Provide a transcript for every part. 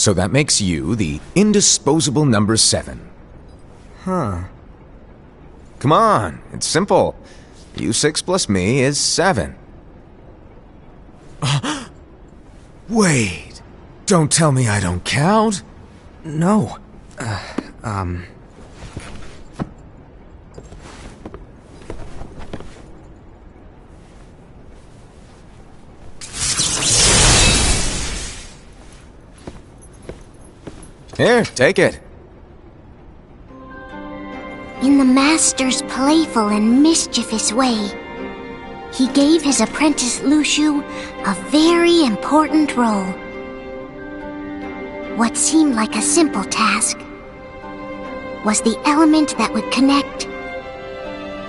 So that makes you the indisposable number 7. Huh. Come on, it's simple. U6 plus me is 7. Wait, don't tell me I don't count? No. Here, take it. In the Master's playful and mischievous way, he gave his apprentice Luciu a very important role. What seemed like a simple task was the element that would connect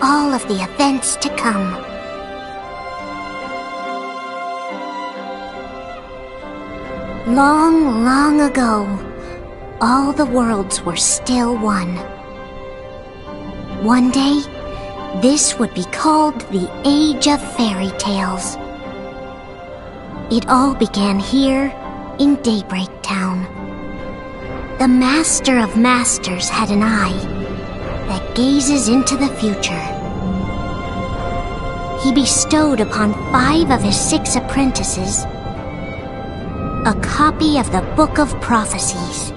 all of the events to come. Long, long ago, all the worlds were still one. One day, this would be called the Age of Fairy Tales. It all began here in Daybreak Town. The Master of Masters had an eye that gazes into the future. He bestowed upon 5 of his 6 apprentices a copy of the Book of Prophecies,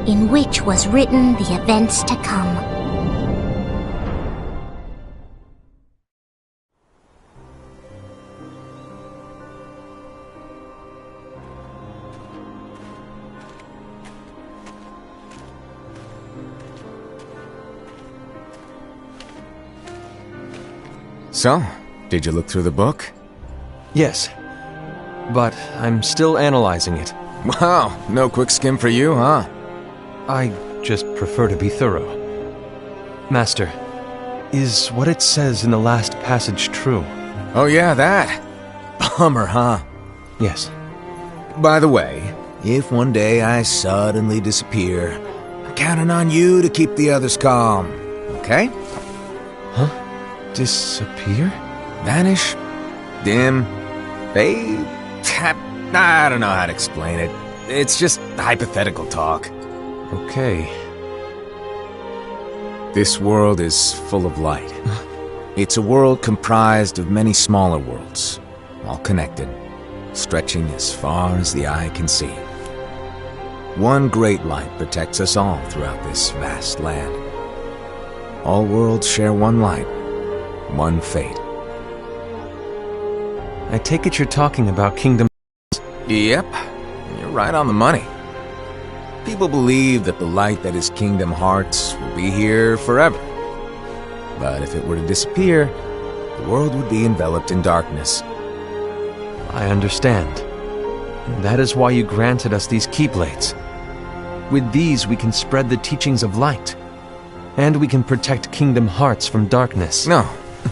in which was written the events to come. So, did you look through the book? Yes. But I'm still analyzing it. Wow, no quick skim for you, huh? I just prefer to be thorough. Master, is what it says in the last passage true? Oh yeah, that. Bummer, huh? Yes. By the way, if one day I suddenly disappear, I'm counting on you to keep the others calm, okay? Huh? Disappear? Vanish? Dim? Fade? I don't know how to explain it. It's just hypothetical talk. Okay. This world is full of light. It's a world comprised of many smaller worlds, all connected, stretching as far as the eye can see. One great light protects us all throughout this vast land. All worlds share one light, one fate. I take it you're talking about Kingdom... Yep, you're right on the money. People believe that the light that is Kingdom Hearts will be here forever. But if it were to disappear, the world would be enveloped in darkness. I understand. And that is why you granted us these Keyblades. With these we can spread the teachings of light. And we can protect Kingdom Hearts from darkness. No,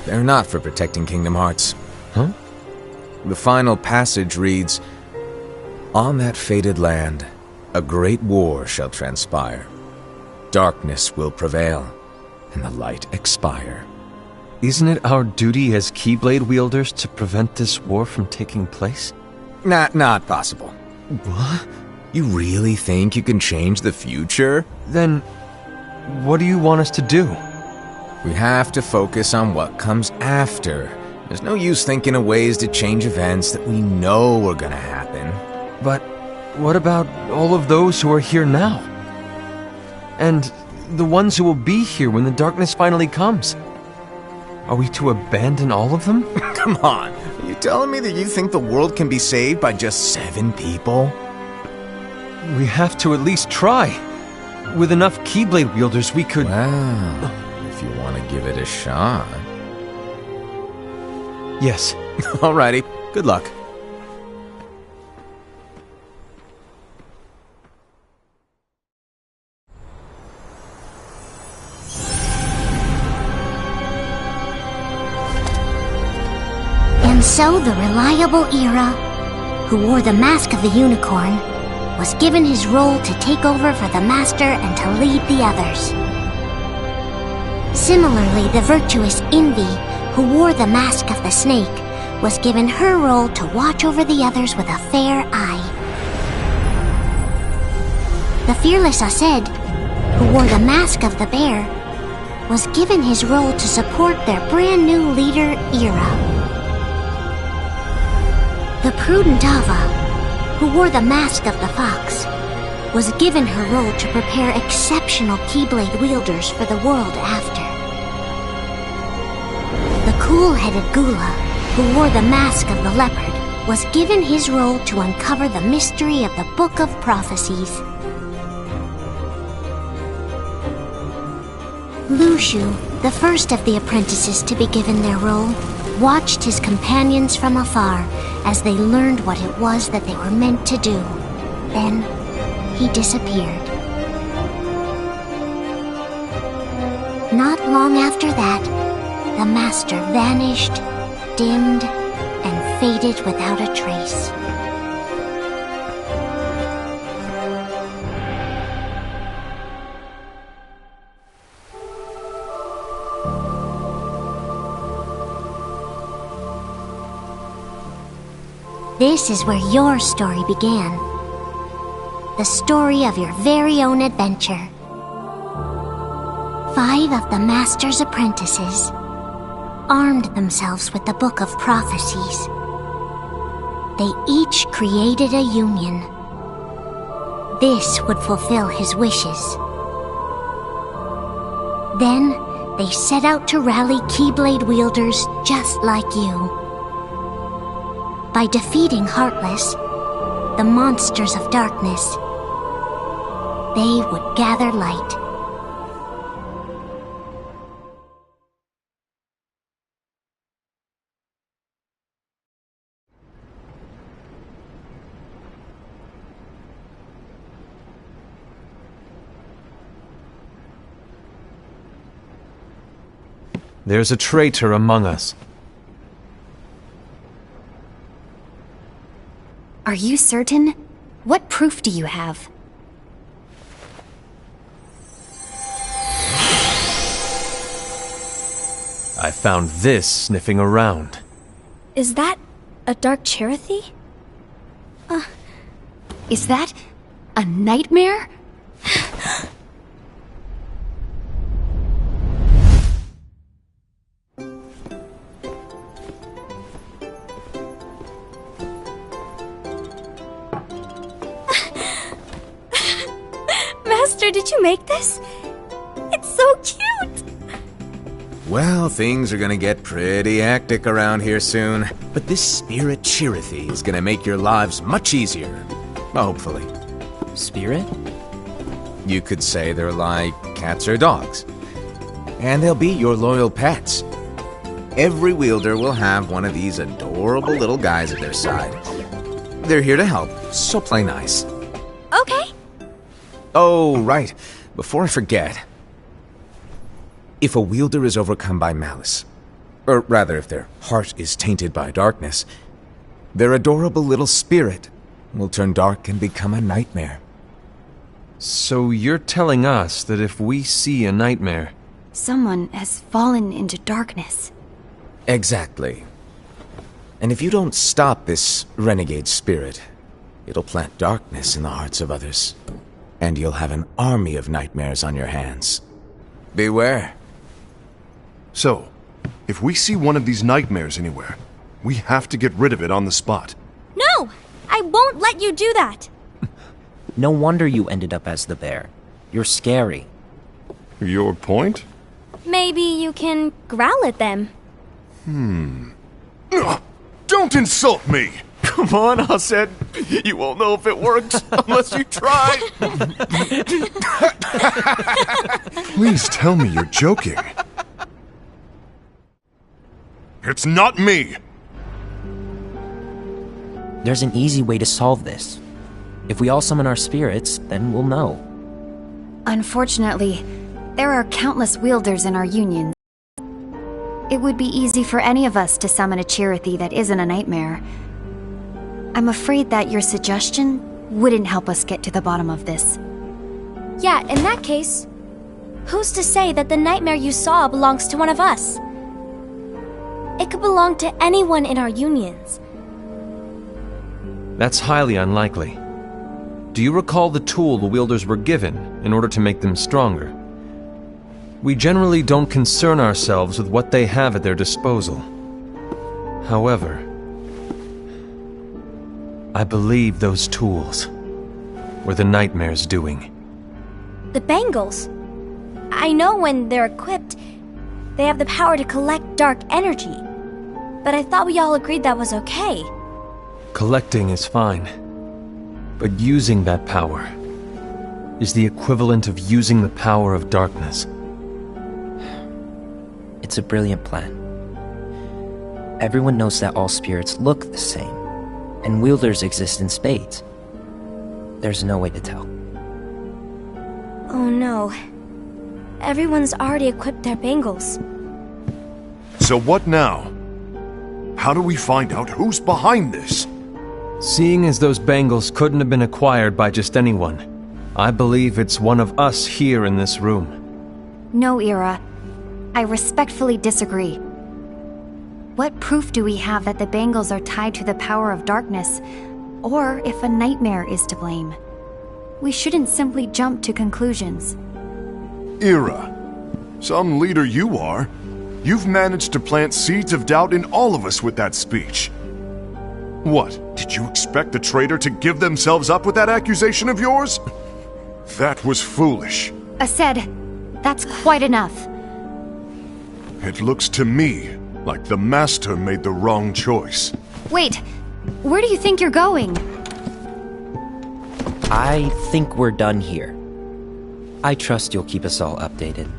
they're not for protecting Kingdom Hearts. Huh? The final passage reads, "On that fated land, a great war shall transpire. Darkness will prevail, and the light expire." Isn't it our duty as Keyblade wielders to prevent this war from taking place? Not possible. What? You really think you can change the future? Then, what do you want us to do? We have to focus on what comes after. There's no use thinking of ways to change events that we know are gonna happen. But what about all of those who are here now? And the ones who will be here when the darkness finally comes? Are we to abandon all of them? Come on, are you telling me that you think the world can be saved by just 7 people? We have to at least try. With enough Keyblade wielders, we could... Well, if you want to give it a shot. Yes. Alrighty, good luck. And so the reliable Era, who wore the mask of the unicorn, was given his role to take over for the Master and to lead the others. Similarly, the virtuous Envy, who wore the mask of the snake, was given her role to watch over the others with a fair eye. The fearless Aced, who wore the mask of the bear, was given his role to support their brand new leader, Ira. The prudent Ava, who wore the mask of the fox, was given her role to prepare exceptional Keyblade wielders for the world after. The cool-headed Gula, who wore the mask of the leopard, was given his role to uncover the mystery of the Book of Prophecies. Lushu, the first of the apprentices to be given their role, watched his companions from afar as they learned what it was that they were meant to do. Then, he disappeared. Not long after that, the master vanished, dimmed, and faded without a trace. This is where your story began. The story of your very own adventure. 5 of the Master's apprentices armed themselves with the Book of Prophecies. They each created a union. This would fulfill his wishes. Then, they set out to rally Keyblade wielders just like you. By defeating Heartless, the monsters of darkness, they would gather light. There's a traitor among us. Are you certain? What proof do you have? I found this sniffing around. Is that a dark Cherothy? Is that a nightmare? Master, did you make this? It's so cute! Well, things are gonna get pretty hectic around here soon. But this spirit Cherothy is gonna make your lives much easier. Hopefully. Spirit? You could say they're like cats or dogs. And they'll be your loyal pets. Every wielder will have one of these adorable little guys at their side. They're here to help, so play nice. Okay. Oh, right. Before I forget. If a wielder is overcome by malice, or rather if their heart is tainted by darkness, their adorable little spirit will turn dark and become a nightmare. So you're telling us that if we see a nightmare... Someone has fallen into darkness. Exactly. And if you don't stop this renegade spirit, it'll plant darkness in the hearts of others. And you'll have an army of nightmares on your hands. Beware. So, if we see one of these nightmares anywhere, we have to get rid of it on the spot. No! I won't let you do that! No wonder you ended up as the bear. You're scary. Your point? Maybe you can growl at them. Don't insult me! Come on, Aced. You won't know if it works unless you try. Please tell me you're joking. It's not me! There's an easy way to solve this. If we all summon our spirits, then we'll know. Unfortunately, there are countless wielders in our union. It would be easy for any of us to summon a Cherothy that isn't a nightmare. I'm afraid that your suggestion wouldn't help us get to the bottom of this. Yeah, in that case, who's to say that the nightmare you saw belongs to one of us? It could belong to anyone in our unions. That's highly unlikely. do you recall the tool the wielders were given in order to make them stronger? We generally don't concern ourselves with what they have at their disposal. However, I believe those tools were the Nightmare's doing. The bangles. I know when they're equipped, they have the power to collect dark energy. But I thought we all agreed that was okay. Collecting is fine, but using that power is the equivalent of using the power of darkness. It's a brilliant plan. Everyone knows that all spirits look the same, and wielders exist in spades. There's no way to tell. Oh no. Everyone's already equipped their bangles. So what now? How do we find out who's behind this? Seeing as those bangles couldn't have been acquired by just anyone, I believe it's one of us here in this room. No, Ira. I respectfully disagree. What proof do we have that the bangles are tied to the power of darkness, or if a nightmare is to blame? We shouldn't simply jump to conclusions. Ira, some leader you are. You've managed to plant seeds of doubt in all of us with that speech. What, did you expect the traitor to give themselves up with that accusation of yours? That was foolish. Aced, that's quite enough. It looks to me like the Master made the wrong choice. Wait, where do you think you're going? I think we're done here. I trust you'll keep us all updated.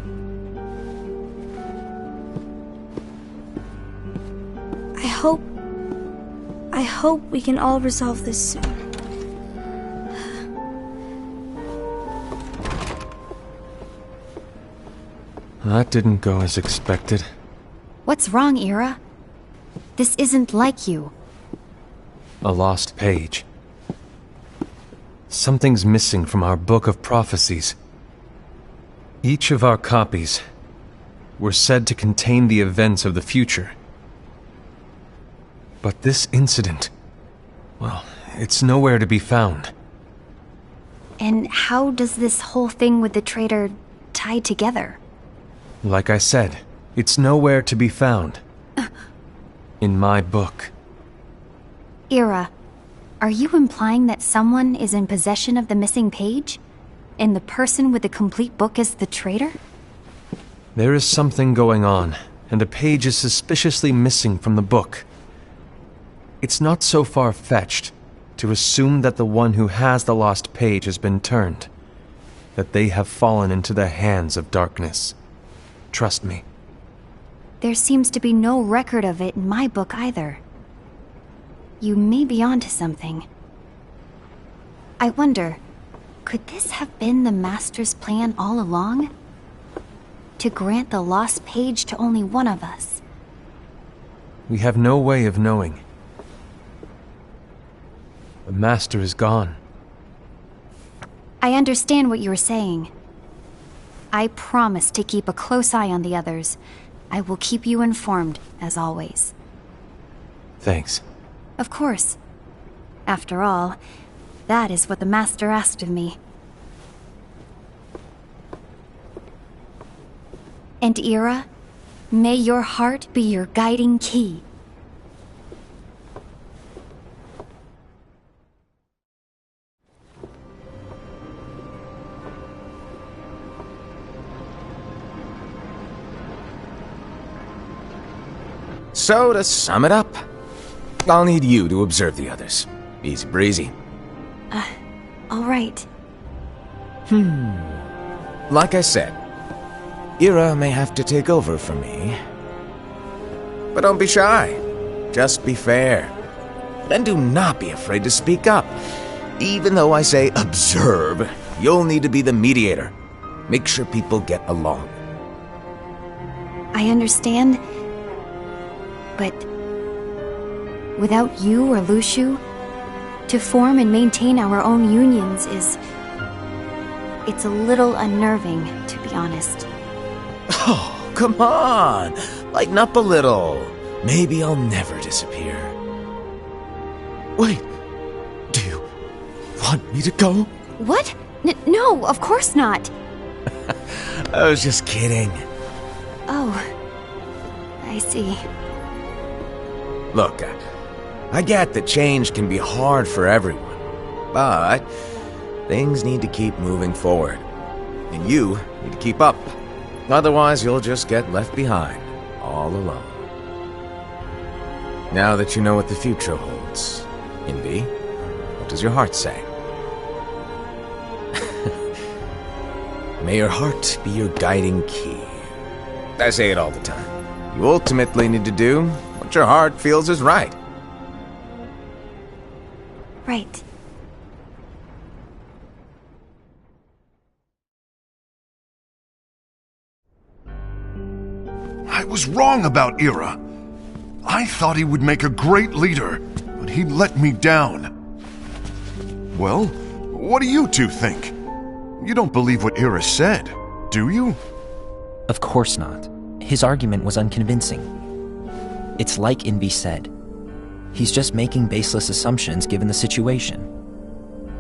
I hope we can all resolve this soon. That didn't go as expected. What's wrong, Ira? This isn't like you. A lost page. Something's missing from our book of prophecies. Each of our copies were said to contain the events of the future. But this incident, well, it's nowhere to be found. And how does this whole thing with the traitor tie together? Like I said, it's nowhere to be found. In my book. Ira, are you implying that someone is in possession of the missing page? And the person with the complete book is the traitor? There is something going on, and a page is suspiciously missing from the book. It's not so far-fetched to assume that the one who has the lost page has been turned, that they have fallen into the hands of darkness. Trust me. There seems to be no record of it in my book either. You may be onto something. I wonder, could this have been the Master's plan all along? To grant the lost page to only one of us? We have no way of knowing. The Master is gone. I understand what you are saying. I promise to keep a close eye on the others. I will keep you informed, as always. Thanks. Of course. After all, that is what the Master asked of me. And Ira, may your heart be your guiding key. So, to sum it up, I'll need you to observe the others. Easy breezy. All right. Like I said, Ira may have to take over for me. But don't be shy. Just be fair. And do not be afraid to speak up. Even though I say observe, you'll need to be the mediator. Make sure people get along. I understand, but without you or Luciu, to form and maintain our own unions it's a little unnerving, to be honest. Oh, come on! Lighten up a little. Maybe I'll never disappear. Wait, do you want me to go? What? No, of course not. I was just kidding. Oh, I see. Look, I get that change can be hard for everyone, but things need to keep moving forward. And you need to keep up. Otherwise, you'll just get left behind, all alone. Now that you know what the future holds, Envy, what does your heart say? May your heart be your guiding key. I say it all the time. You ultimately need to do what your heart feels is right. Right. I was wrong about Ira. I thought he would make a great leader, but he let me down. Well, what do you two think? You don't believe what Ira said, do you? Of course not. His argument was unconvincing. It's like Envy said. He's just making baseless assumptions given the situation.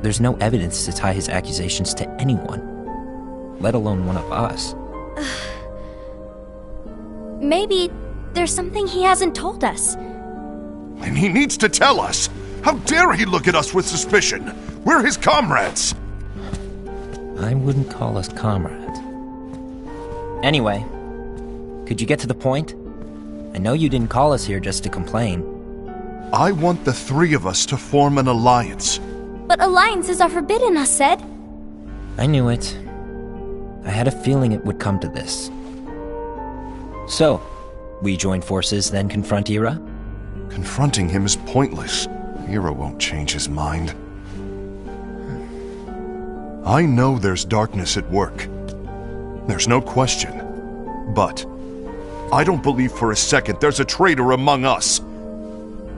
There's no evidence to tie his accusations to anyone, let alone one of us. Maybe there's something he hasn't told us. And he needs to tell us! How dare he look at us with suspicion? We're his comrades! I wouldn't call us comrades. Anyway, could you get to the point? I know you didn't call us here just to complain. I want the three of us to form an alliance. But alliances are forbidden, us said. I knew it. I had a feeling it would come to this. So, we join forces, then confront Ira? Confronting him is pointless. Ira won't change his mind. I know there's darkness at work. There's no question. But I don't believe for a second there's a traitor among us.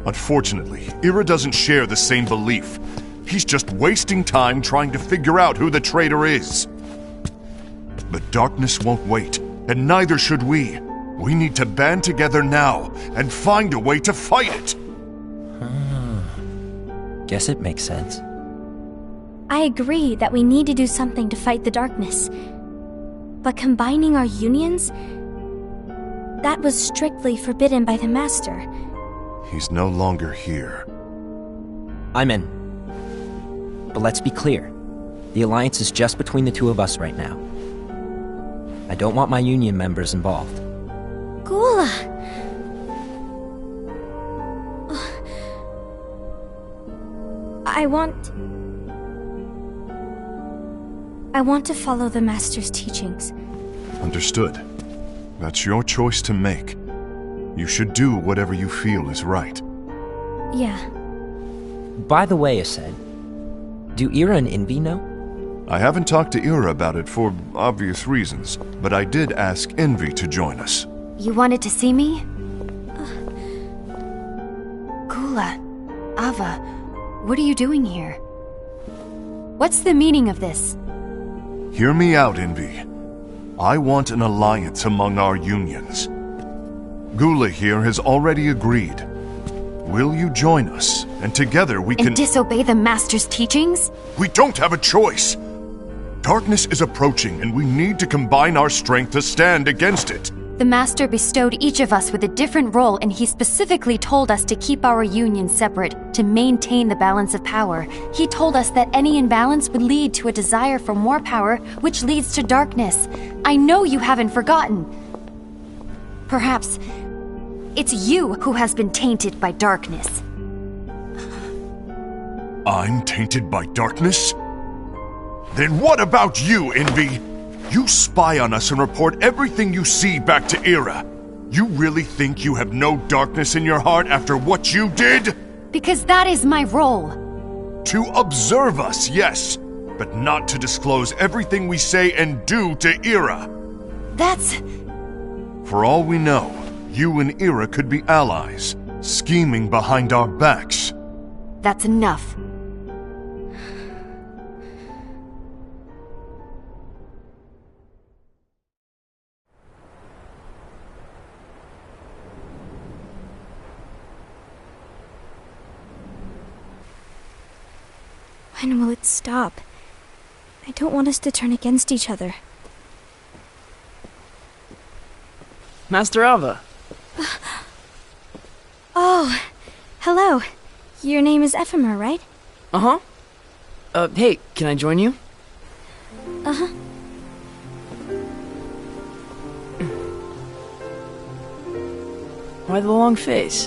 Unfortunately, Ira doesn't share the same belief. He's just wasting time trying to figure out who the traitor is. The darkness won't wait, and neither should we. We need to band together now and find a way to fight it. Guess it makes sense. I agree that we need to do something to fight the darkness. But combining our unions? That was strictly forbidden by the Master. He's no longer here. I'm in. But let's be clear. The alliance is just between the two of us right now. I don't want my union members involved. Gula! I want to follow the Master's teachings. Understood. That's your choice to make. You should do whatever you feel is right. Yeah. By the way, Ased, do Ira and Envy know? I haven't talked to Ira about it for obvious reasons, but I did ask Envy to join us. You wanted to see me? Gula, Ava, what are you doing here? What's the meaning of this? Hear me out, Envy. I want an alliance among our unions. Gula here has already agreed. Will you join us? And together we can... And disobey the Master's teachings? We don't have a choice! Darkness is approaching, and we need to combine our strength to stand against it. The Master bestowed each of us with a different role, and he specifically told us to keep our union separate, to maintain the balance of power. He told us that any imbalance would lead to a desire for more power, which leads to darkness. I know you haven't forgotten. Perhaps it's you who has been tainted by darkness. I'm tainted by darkness? Then what about you, Envy? You spy on us and report everything you see back to Ira. You really think you have no darkness in your heart after what you did? Because that is my role. To observe us, yes, but not to disclose everything we say and do to Ira. That's... For all we know, you and Ira could be allies, scheming behind our backs. That's enough. When will it stop? I don't want us to turn against each other. Master Alva. Oh, hello. Your name is Ephemer, right? Uh-huh. Hey, can I join you? Uh-huh. Why the long face?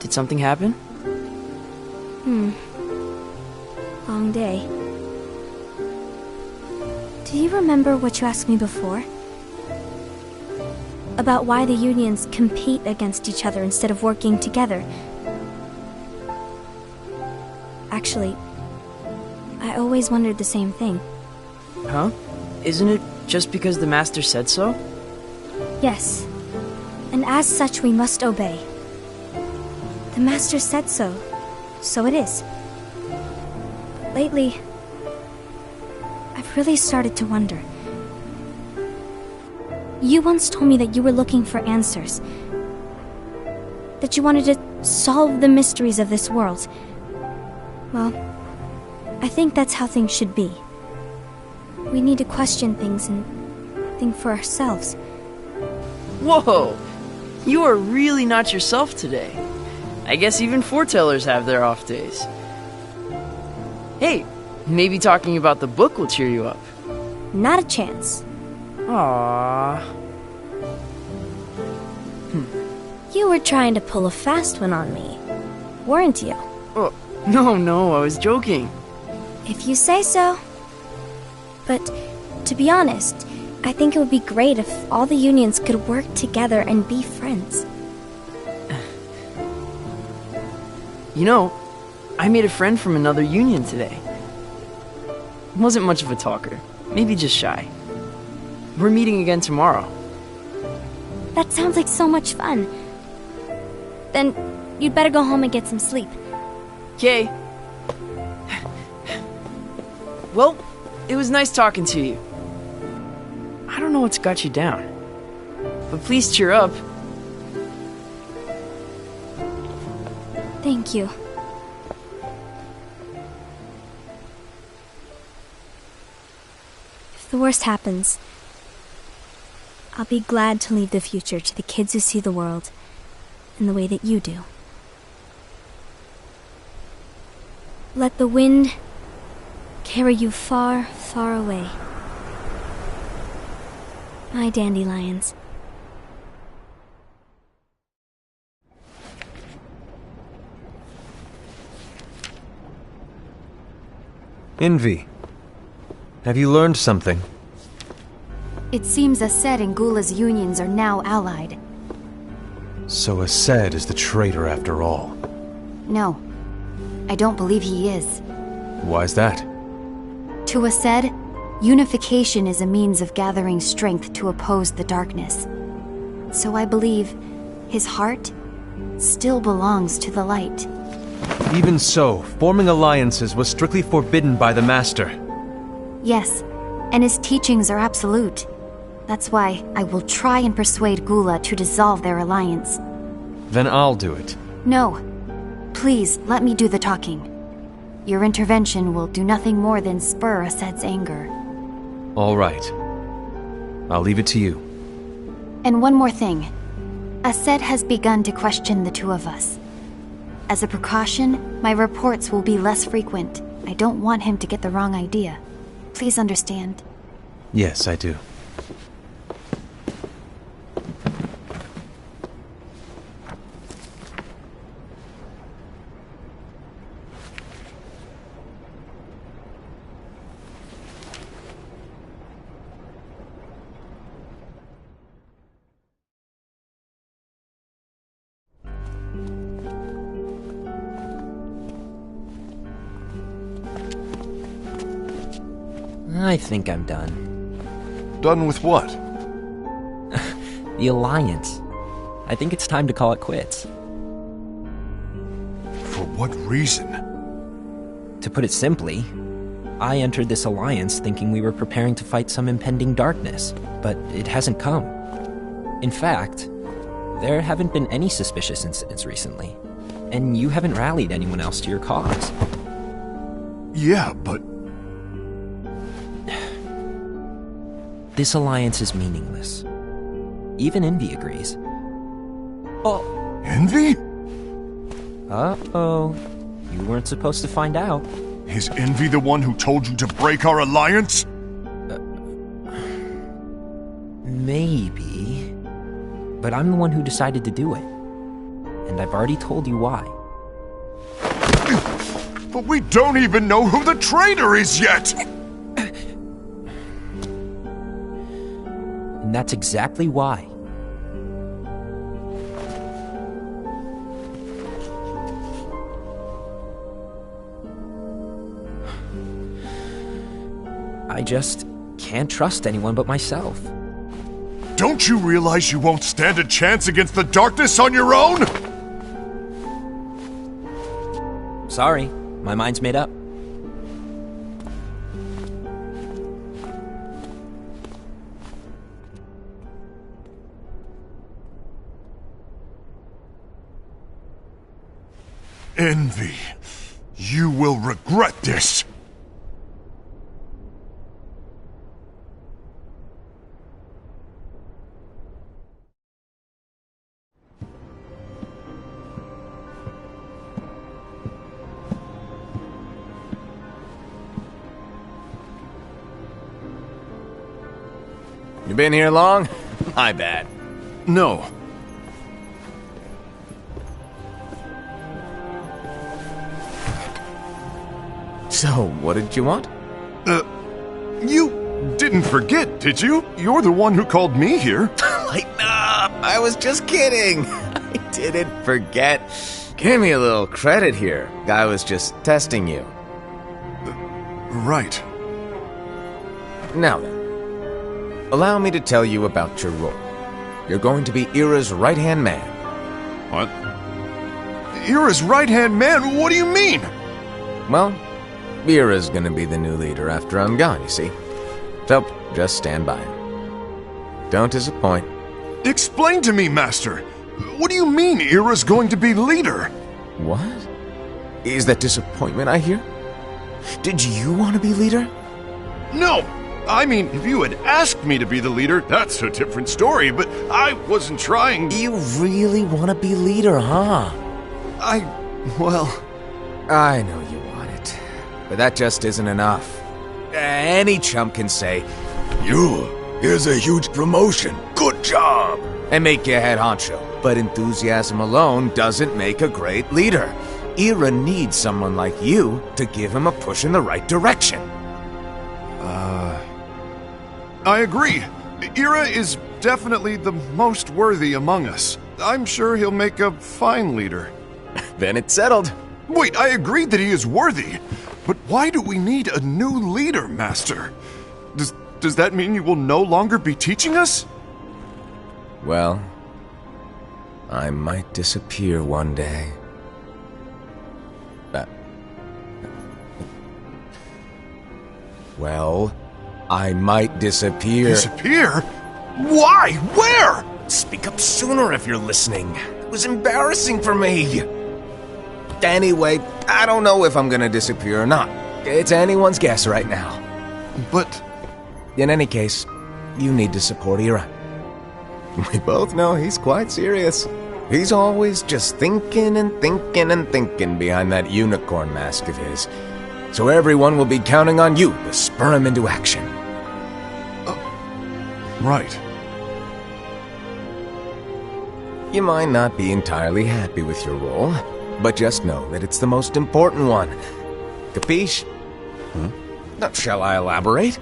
Did something happen? Long day. Do you remember what you asked me before? About why the unions compete against each other instead of working together. Actually, I always wondered the same thing. Huh? Isn't it just because the Master said so? Yes. And as such, we must obey. The Master said so. So it is. But lately, I've really started to wonder. You once told me that you were looking for answers. That you wanted to solve the mysteries of this world. Well, I think that's how things should be. We need to question things and think for ourselves. Whoa! You are really not yourself today. I guess even foretellers have their off days. Hey, maybe talking about the book will cheer you up. Not a chance. Aww. You were trying to pull a fast one on me, weren't you? Oh, no, I was joking. If you say so. But, to be honest, I think it would be great if all the unions could work together and be friends. You know, I made a friend from another union today. Wasn't much of a talker, maybe just shy. We're meeting again tomorrow. That sounds like so much fun. Then, you'd better go home and get some sleep. Okay. Well, it was nice talking to you. I don't know what's got you down, but please cheer up. Thank you. If the worst happens, I'll be glad to leave the future to the kids who see the world in the way that you do. Let the wind carry you far, far away. My dandelions. Envy. Have you learned something? It seems Ased and Gula's unions are now allied. So Ased is the traitor after all. No, I don't believe he is. Why's that? To Ased, unification is a means of gathering strength to oppose the darkness. So I believe his heart still belongs to the light. Even so, forming alliances was strictly forbidden by the Master. Yes, and his teachings are absolute. That's why I will try and persuade Gula to dissolve their alliance. Then I'll do it. No. Please, let me do the talking. Your intervention will do nothing more than spur Ased's anger. All right. I'll leave it to you. And one more thing. Ased has begun to question the two of us. As a precaution, my reports will be less frequent. I don't want him to get the wrong idea. Please understand. Yes, I do. I think I'm done. Done with what? The Alliance. I think it's time to call it quits. For what reason? To put it simply, I entered this alliance thinking we were preparing to fight some impending darkness, but it hasn't come. In fact, there haven't been any suspicious incidents recently, and you haven't rallied anyone else to your cause. Yeah, but... This alliance is meaningless. Even Envy agrees. Oh. Envy? Uh-oh. You weren't supposed to find out. Is Envy the one who told you to break our alliance? Maybe. But I'm the one who decided to do it. And I've already told you why. But we don't even know who the traitor is yet! And that's exactly why. I just can't trust anyone but myself. Don't you realize you won't stand a chance against the darkness on your own? Sorry, my mind's made up. Envy, you will regret this. You been here long? My bad. No. So, what did you want? You didn't forget, did you? You're the one who called me here. Lighten up! I was just kidding! I didn't forget. Give me a little credit here. I was just testing you. Right. Now then, allow me to tell you about your role. You're going to be Ira's right-hand man. What? Ira's right-hand man? What do you mean? Well, Ira's gonna be the new leader after I'm gone, you see. So, just stand by. Don't disappoint. Explain to me, Master. What do you mean Ira's going to be leader? What? Is that disappointment I hear? Did you want to be leader? No! I mean, if you had asked me to be the leader, that's a different story, but I wasn't trying... You really want to be leader, huh? Well... I know you want it, but that just isn't enough. Any chump can say, here's a huge promotion, good job, and make you head honcho. But enthusiasm alone doesn't make a great leader. Ira needs someone like you to give him a push in the right direction. I agree. Ira is definitely the most worthy among us. I'm sure he'll make a fine leader. Then it's settled. Wait, I agree that he is worthy. But why do we need a new leader, Master? Does that mean you will no longer be teaching us? Well, I might disappear one day. Well, I might disappear. Disappear? Why? Where? Speak up sooner if you're listening. It was embarrassing for me. Anyway, I don't know if I'm gonna disappear or not. It's anyone's guess right now. But... In any case, you need to support Ira. We both know he's quite serious. He's always just thinking and thinking and thinking behind that unicorn mask of his. So everyone will be counting on you to spur him into action. Right. You might not be entirely happy with your role, but just know that it's the most important one. Capiche? Now, shall I elaborate?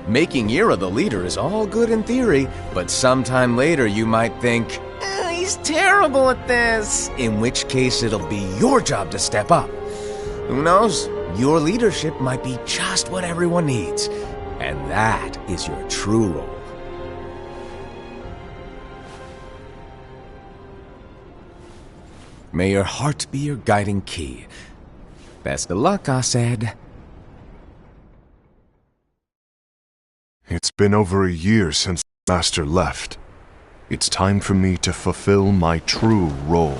Making Ira the leader is all good in theory, but sometime later you might think, he's terrible at this, in which case it'll be your job to step up. Who knows? Your leadership might be just what everyone needs, and that is your true role. May your heart be your guiding key. Best of luck, Asaid. It's been over a year since Master left. It's time for me to fulfill my true role.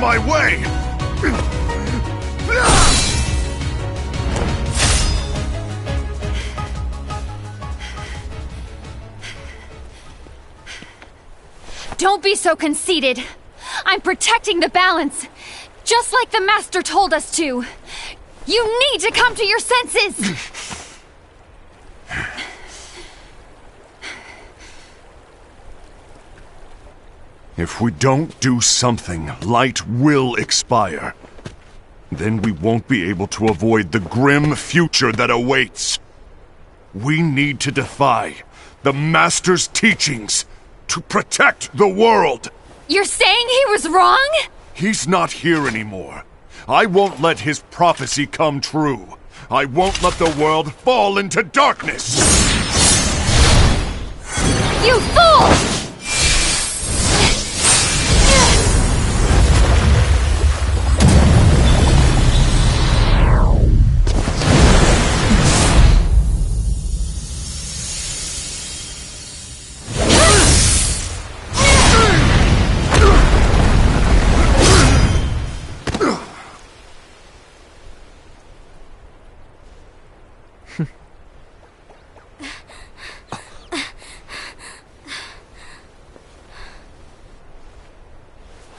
my way! Don't be so conceited. I'm protecting the balance, just like the Master told us to. You need to come to your senses! If we don't do something, light will expire. Then we won't be able to avoid the grim future that awaits. We need to defy the Master's teachings to protect the world. You're saying he was wrong? He's not here anymore. I won't let his prophecy come true. I won't let the world fall into darkness. You fool!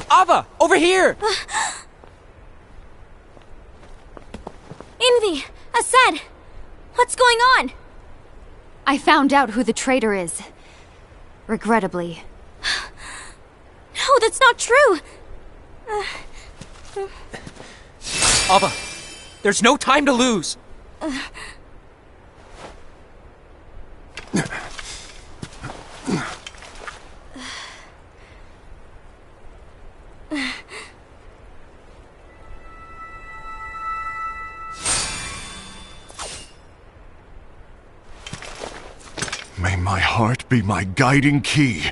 Ava, over here! Envy! Ased! What's going on? I found out who the traitor is. Regrettably. No, that's not true! Ava, there's no time to lose! May my heart be my guiding key.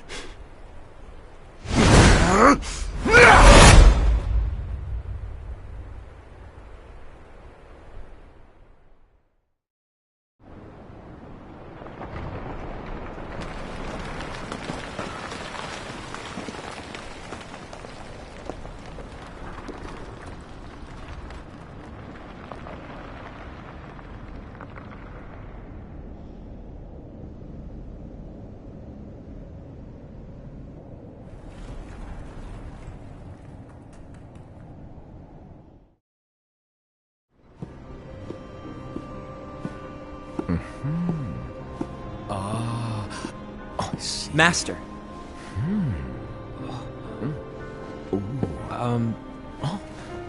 Master.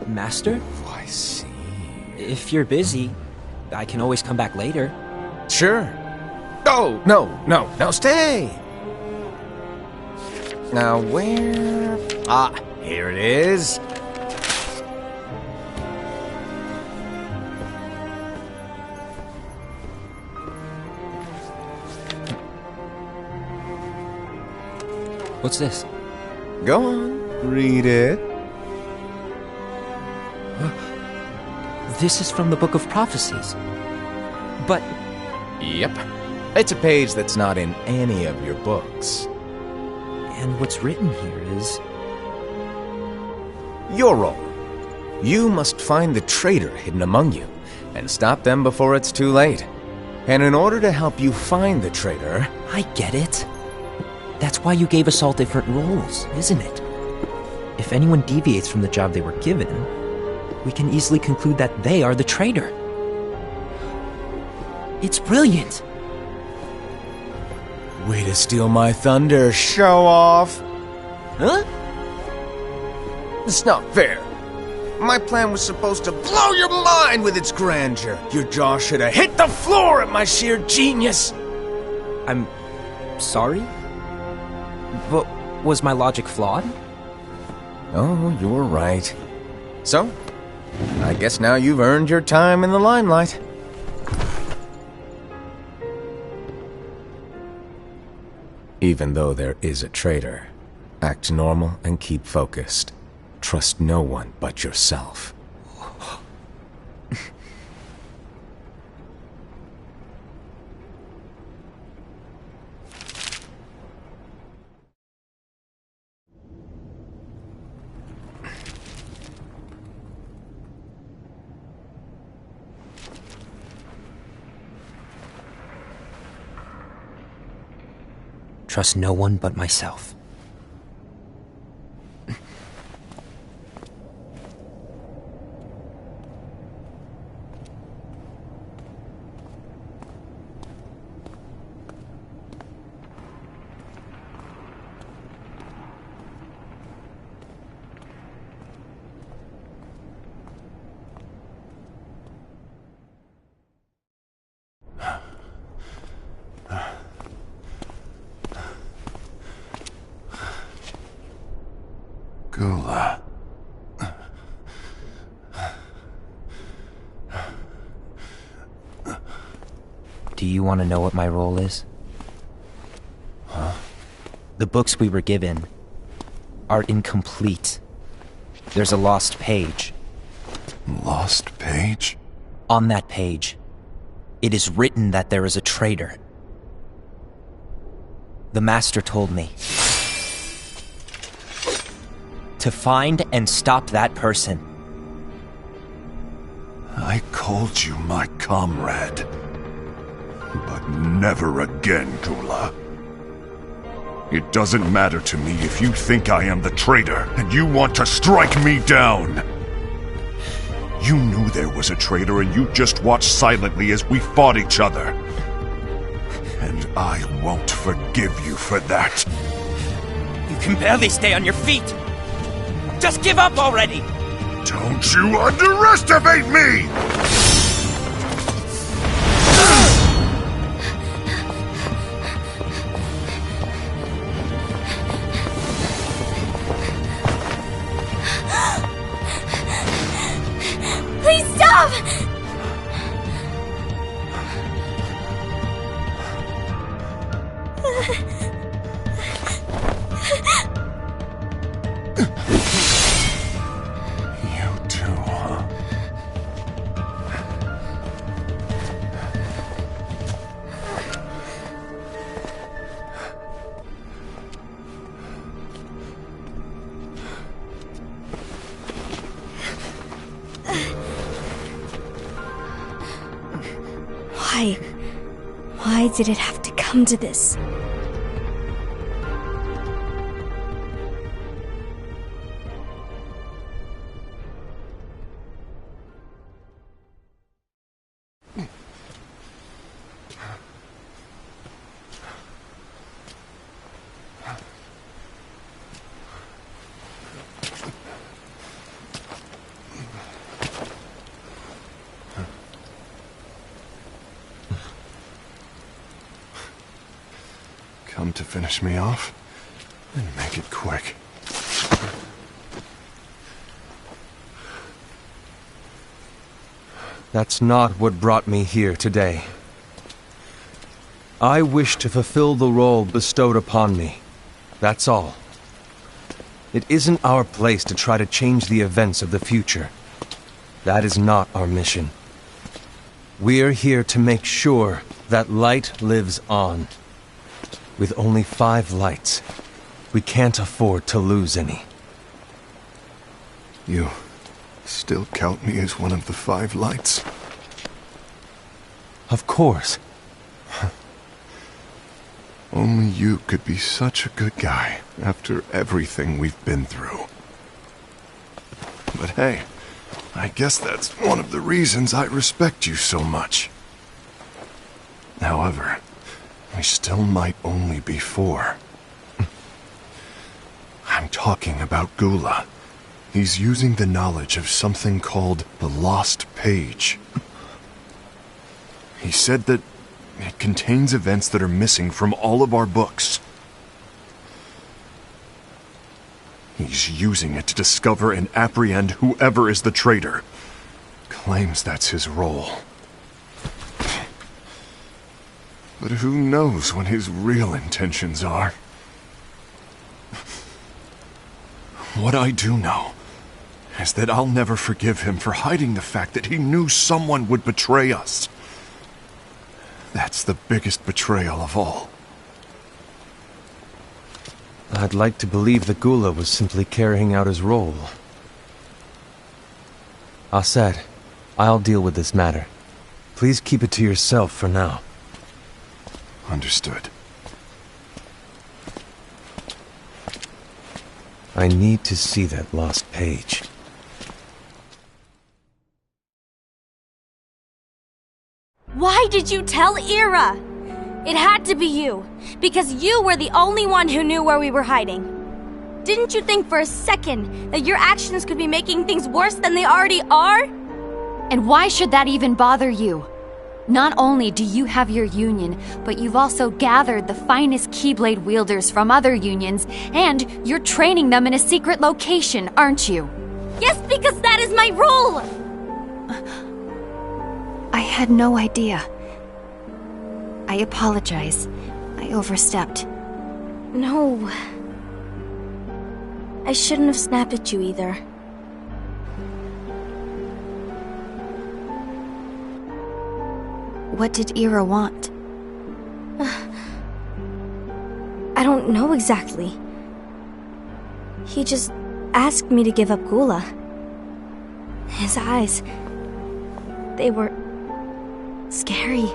Master? Oh, I see. If you're busy, I can always come back later. Sure. Oh, no, stay! Now, where... Ah, here it is. What's this? Go on, read it. This is from the Book of Prophecies. But... Yep. It's a page that's not in any of your books. And what's written here is... Your role. You must find the traitor hidden among you, and stop them before it's too late. And in order to help you find the traitor... I get it. That's why you gave us all different roles, isn't it? If anyone deviates from the job they were given, we can easily conclude that they are the traitor. It's brilliant! Way to steal my thunder, show off! Huh? It's not fair. My plan was supposed to blow your mind with its grandeur. Your jaw should have hit the floor at my sheer genius! I'm... sorry? But was my logic flawed? Oh, you're right. So, I guess now you've earned your time in the limelight. Even though there is a traitor, act normal and keep focused. Trust no one but yourself. trust no one but myself. Gula. Do you want to know what my role is? Huh? The books we were given are incomplete. There's a lost page. Lost page? On that page, it is written that there is a traitor. The Master told me to find and stop that person. I called you my comrade. But never again, Gula. It doesn't matter to me if you think I am the traitor and you want to strike me down. You knew there was a traitor and you just watched silently as we fought each other. And I won't forgive you for that. You can barely stay on your feet. Just give up already! Don't you underestimate me! Please stop! You too, huh? Why did it have to come to this? Come to finish me off? Then make it quick. That's not what brought me here today. I wish to fulfill the role bestowed upon me. That's all. It isn't our place to try to change the events of the future. That is not our mission. We're here to make sure that light lives on. With only 5 lights, we can't afford to lose any. You still count me as one of the 5 lights? Of course. Only you could be such a good guy after everything we've been through. But hey, I guess that's one of the reasons I respect you so much. However, we still might only be 4. I'm talking about Gula. He's using the knowledge of something called the Lost Page. He said that it contains events that are missing from all of our books. He's using it to discover and apprehend whoever is the traitor. Claims that's his role. But who knows what his real intentions are? What I do know is that I'll never forgive him for hiding the fact that he knew someone would betray us. That's the biggest betrayal of all. I'd like to believe that Gula was simply carrying out his role. Aset, I'll deal with this matter. Please keep it to yourself for now. Understood. I need to see that lost page. Why did you tell Ira? It had to be you, because you were the only one who knew where we were hiding. Didn't you think for a second that your actions could be making things worse than they already are? And why should that even bother you? Not only do you have your union, but you've also gathered the finest Keyblade wielders from other unions, and you're training them in a secret location, aren't you? Yes, because that is my role! I had no idea. I apologize. I overstepped. No. I shouldn't have snapped at you either. What did Ira want? I don't know exactly. He just asked me to give up Gula. His eyes... they were... scary.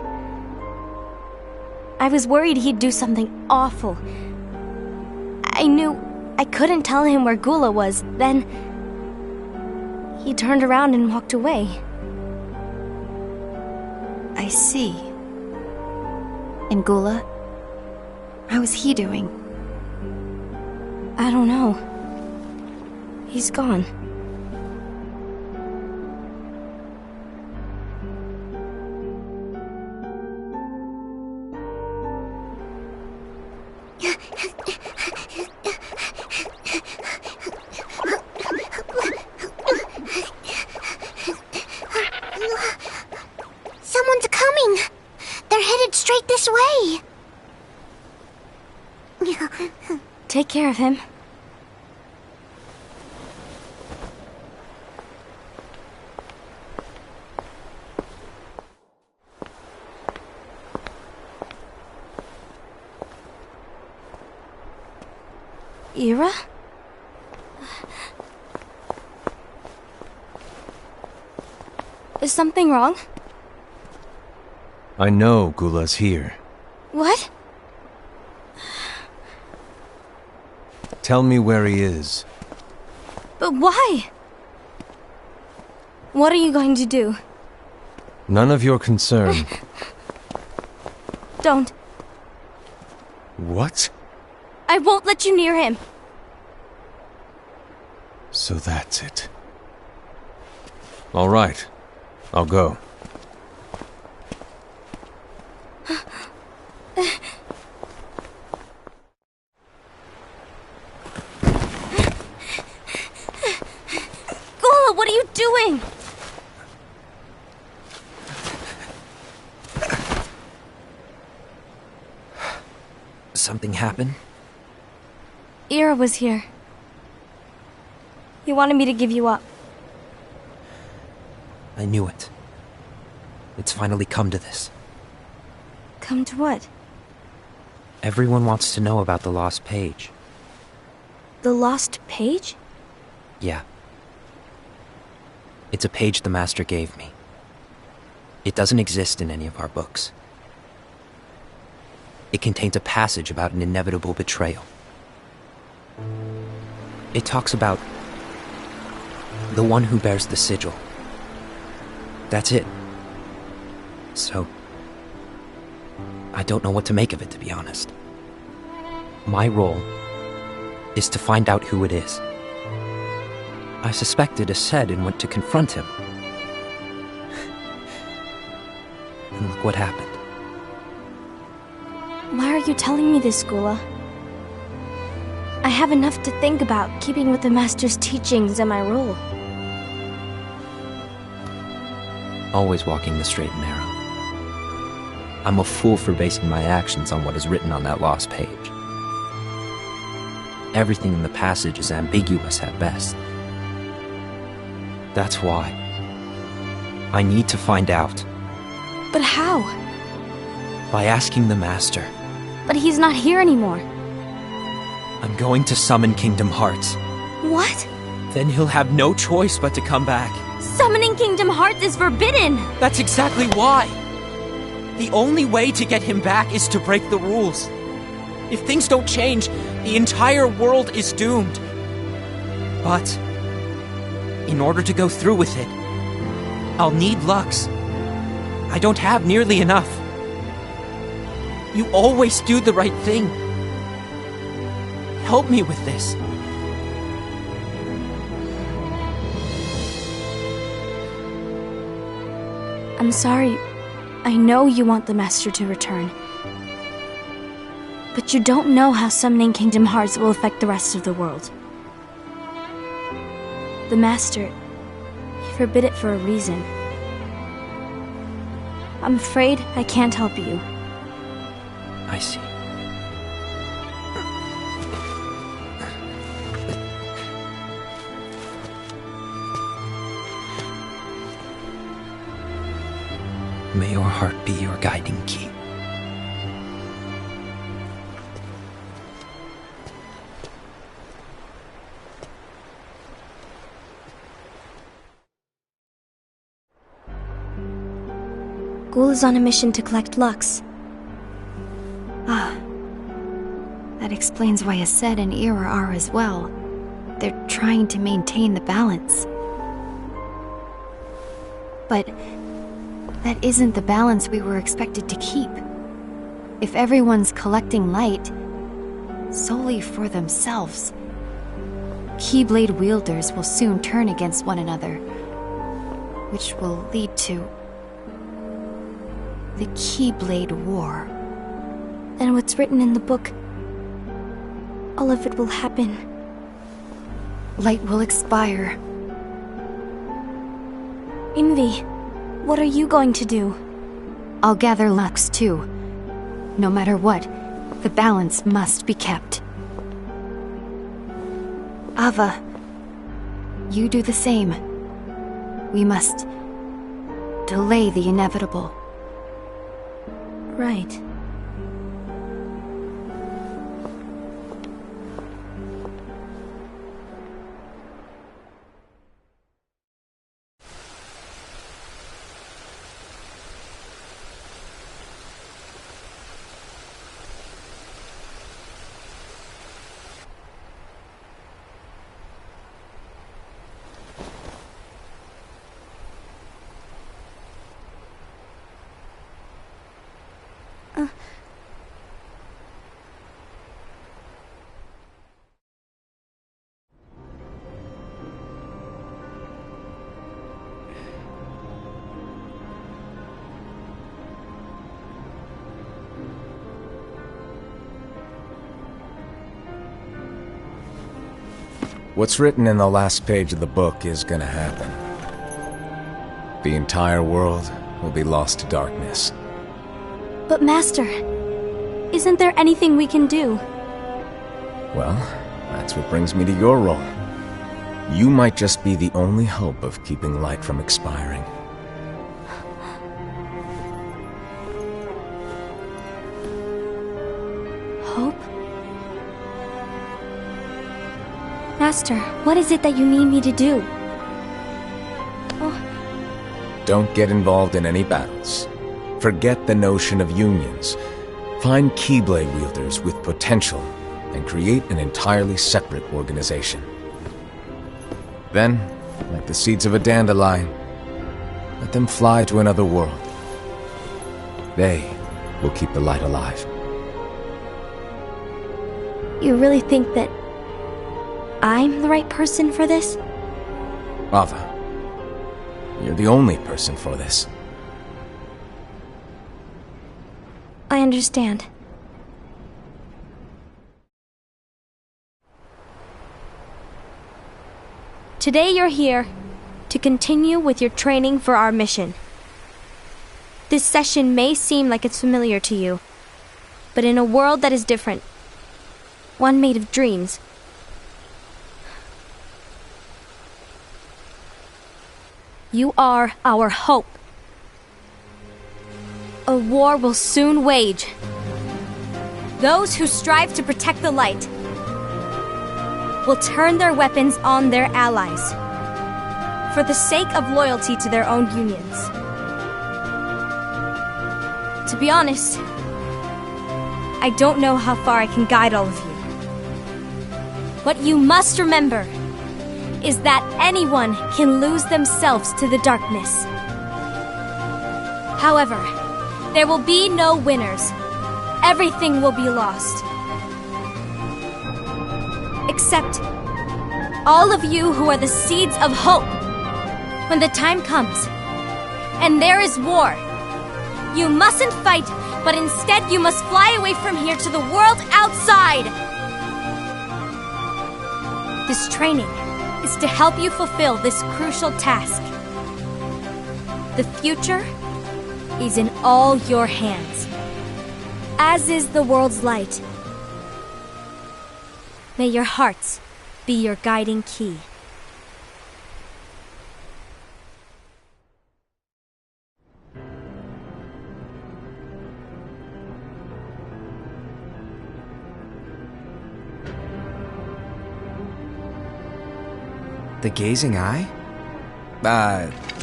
I was worried he'd do something awful. I knew I couldn't tell him where Gula was. Then he turned around and walked away. I see. And Gula? How is he doing? I don't know. He's gone. Someone's coming! They're headed straight this way! Take care of him. Ira? Is something wrong? I know Gula's here. What? Tell me where he is. But why? What are you going to do? None of your concern. Don't. What? I won't let you near him. So that's it. All right. I'll go. Gula, what are you doing? Something happened? Ira was here. He wanted me to give you up. I knew it. It's finally come to this. Come to what? Everyone wants to know about the lost page. The lost page? Yeah. It's a page the Master gave me. It doesn't exist in any of our books. It contains a passage about an inevitable betrayal. It talks about the one who bears the sigil. That's it. So, I don't know what to make of it, to be honest. My role is to find out who it is. I suspected Ased and went to confront him. And look what happened. Why are you telling me this, Gula? I have enough to think about, keeping with the Master's teachings and my role. Always walking the straight and narrow. I'm a fool for basing my actions on what is written on that lost page. Everything in the passage is ambiguous at best. That's why I need to find out. But how? By asking the Master. But he's not here anymore. I'm going to summon Kingdom Hearts. What? Then he'll have no choice but to come back. Summoning Kingdom Hearts is forbidden! That's exactly why! The only way to get him back is to break the rules. If things don't change, the entire world is doomed. But in order to go through with it, I'll need Lux. I don't have nearly enough. You always do the right thing. Help me with this. I'm sorry. I know you want the Master to return. But you don't know how summoning Kingdom Hearts will affect the rest of the world. The Master, he forbid it for a reason. I'm afraid I can't help you. I see. May your heart be your guiding key. Ghoul is on a mission to collect Lux. That explains why Aced and Ira are as well. They're trying to maintain the balance. But that isn't the balance we were expected to keep. If everyone's collecting light solely for themselves, Keyblade wielders will soon turn against one another, which will lead to the Keyblade War. And what's written in the book, all of it will happen. Light will expire. Envy, what are you going to do? I'll gather Lux too. No matter what, the balance must be kept. Ava, you do the same. We must delay the inevitable. Right. What's written in the last page of the book is gonna happen. The entire world will be lost to darkness. But Master, isn't there anything we can do? Well, that's what brings me to your role. You might just be the only hope of keeping light from expiring. Hope? Master, what is it that you need me to do? Don't get involved in any battles. Forget the notion of unions. Find Keyblade wielders with potential and create an entirely separate organization. Then, like the seeds of a dandelion, let them fly to another world. They will keep the light alive. You really think that I'm the right person for this? Ava, you're the only person for this. I understand. Today you're here to continue with your training for our mission. This session may seem like it's familiar to you, but in a world that is different, one made of dreams, you are our hope. A war will soon wage. Those who strive to protect the light will turn their weapons on their allies for the sake of loyalty to their own unions. To be honest, I don't know how far I can guide all of you. What you must remember is that anyone can lose themselves to the darkness. However, there will be no winners. Everything will be lost. Except all of you who are the seeds of hope. When the time comes, and there is war, you mustn't fight, but instead you must fly away from here to the world outside. This training is to help you fulfill this crucial task. The future is in all your hands, as is the world's light. May your hearts be your guiding key. The gazing eye?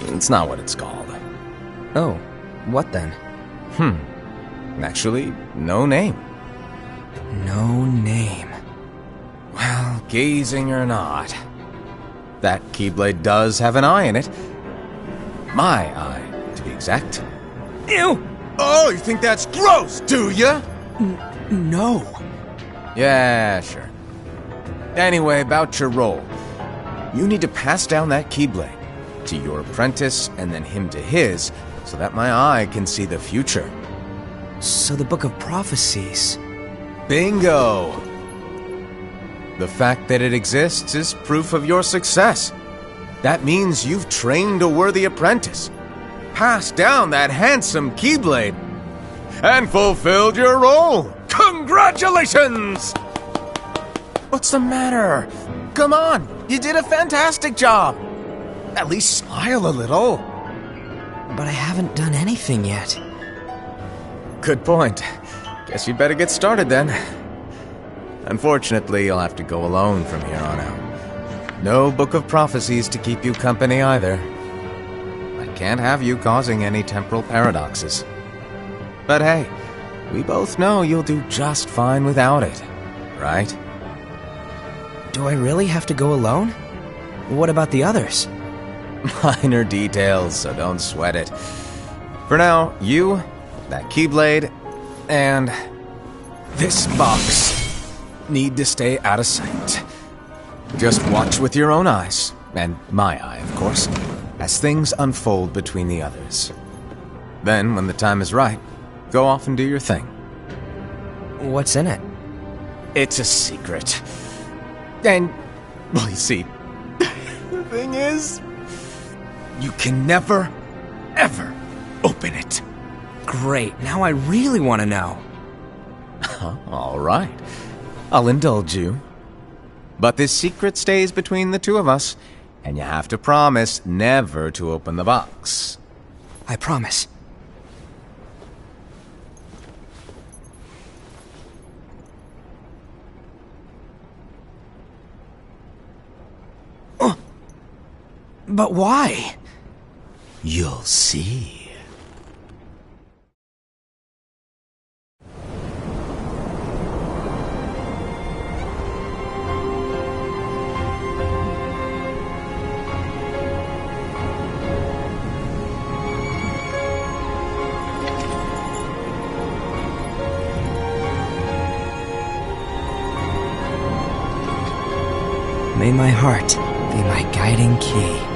It's not what it's called. Oh, what then? Actually, no name. No name. Well, gazing or not, that Keyblade does have an eye in it. My eye, to be exact. Ew! Oh, you think that's gross, do ya? No. Yeah, sure. Anyway, about your role. You need to pass down that Keyblade to your apprentice and then him to his, so that my eye can see the future. So the Book of Prophecies... Bingo! The fact that it exists is proof of your success. That means you've trained a worthy apprentice, passed down that handsome Keyblade, and fulfilled your role. Congratulations! What's the matter? Come on, you did a fantastic job. At least smile a little. But I haven't done anything yet. Good point. Guess you'd better get started then. Unfortunately, you'll have to go alone from here on out. No Book of Prophecies to keep you company either. I can't have you causing any temporal paradoxes. But hey, we both know you'll do just fine without it, right? Do I really have to go alone? What about the others? Minor details, so don't sweat it. For now, you, that Keyblade, and this box need to stay out of sight. Just watch with your own eyes, and my eye, of course, as things unfold between the others. Then, when the time is right, go off and do your thing. What's in it? It's a secret. And, well, you see, the thing is, you can never, ever open it. Great, now I really want to know. All right, I'll indulge you. But this secret stays between the two of us, and you have to promise never to open the box. I promise. But why? You'll see. May my heart be my guiding key.